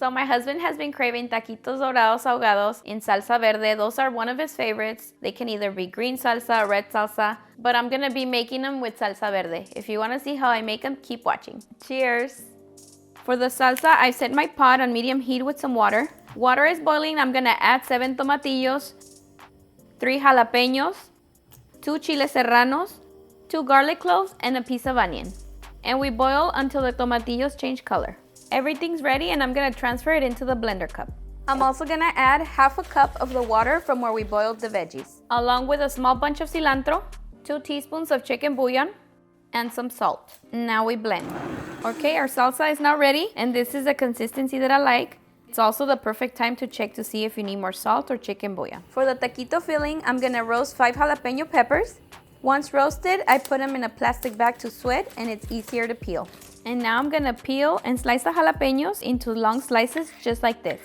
So my husband has been craving taquitos dorados ahogados in salsa verde. Those are one of his favorites. They can either be green salsa or red salsa, but I'm gonna be making them with salsa verde. If you wanna see how I make them, keep watching. Cheers. For the salsa, I set my pot on medium heat with some water. Water is boiling. I'm gonna add 7 tomatillos, 3 jalapeños, 2 chiles serranos, 2 garlic cloves, and a piece of onion. And we boil until the tomatillos change color. Everything's ready and I'm gonna transfer it into the blender cup. I'm also gonna add half a cup of the water from where we boiled the veggies, along with a small bunch of cilantro, 2 teaspoons of chicken bouillon, and some salt. Now we blend. Okay, our salsa is now ready and this is the consistency that I like. It's also the perfect time to check to see if you need more salt or chicken bouillon. For the taquito filling, I'm gonna roast 5 jalapeno peppers. Once roasted, I put them in a plastic bag to sweat and it's easier to peel. And now I'm gonna peel and slice the jalapenos into long slices just like this.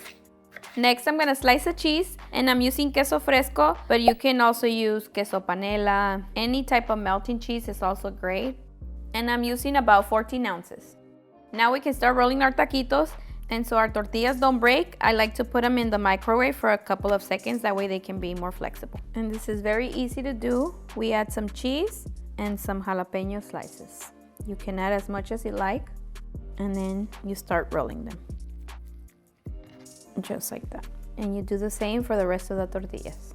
Next, I'm gonna slice the cheese and I'm using queso fresco, but you can also use queso panela. Any type of melting cheese is also great. And I'm using about 14 ounces. Now we can start rolling our taquitos. And so our tortillas don't break, I like to put them in the microwave for a couple of seconds. That way they can be more flexible. And this is very easy to do. We add some cheese and some jalapeno slices. You can add as much as you like, and then you start rolling them. Just like that. And you do the same for the rest of the tortillas.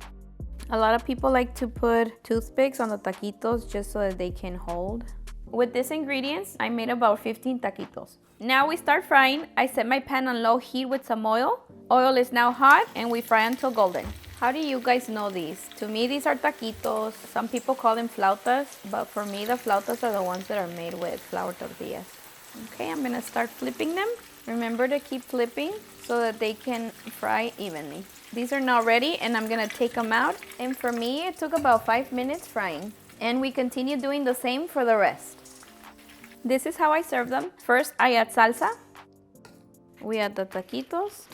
A lot of people like to put toothpicks on the taquitos just so that they can hold. With these ingredients, I made about 15 taquitos. Now we start frying. I set my pan on low heat with some oil. Oil is now hot and we fry until golden. How do you guys know these? To me, these are taquitos. Some people call them flautas, but for me, the flautas are the ones that are made with flour tortillas. Okay, I'm gonna start flipping them. Remember to keep flipping so that they can fry evenly. These are now ready and I'm gonna take them out. And for me, it took about 5 minutes frying. And we continue doing the same for the rest. This is how I serve them. First, I add salsa. We add the taquitos.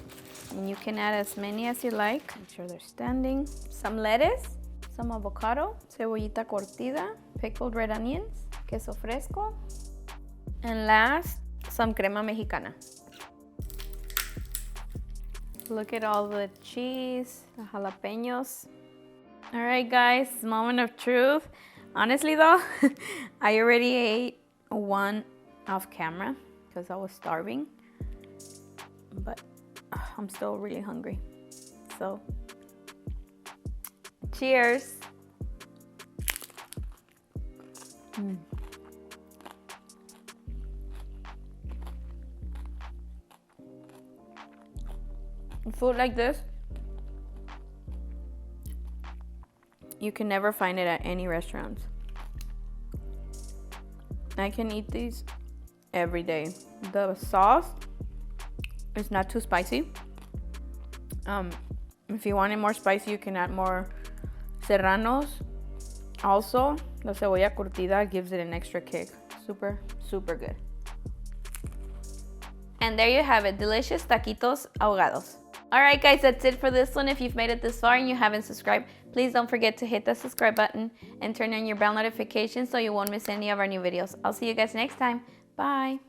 And you can add as many as you like. Make sure they're standing. Some lettuce, some avocado, cebollita curtida, pickled red onions, queso fresco, and last, some crema Mexicana. Look at all the cheese, the jalapenos. All right, guys, moment of truth. Honestly though, I already ate one off camera because I was starving, but I'm still really hungry. So, cheers. Food like this, you can never find it at any restaurants. I can eat these every day. The sauce is not too spicy. If you want it more spicy, you can add more serranos. Also, the cebolla curtida gives it an extra kick. Super, super good. And there you have it, delicious taquitos ahogados. All right, guys, that's it for this one. If you've made it this far and you haven't subscribed, please don't forget to hit the subscribe button and turn on your bell notifications so you won't miss any of our new videos. I'll see you guys next time. Bye.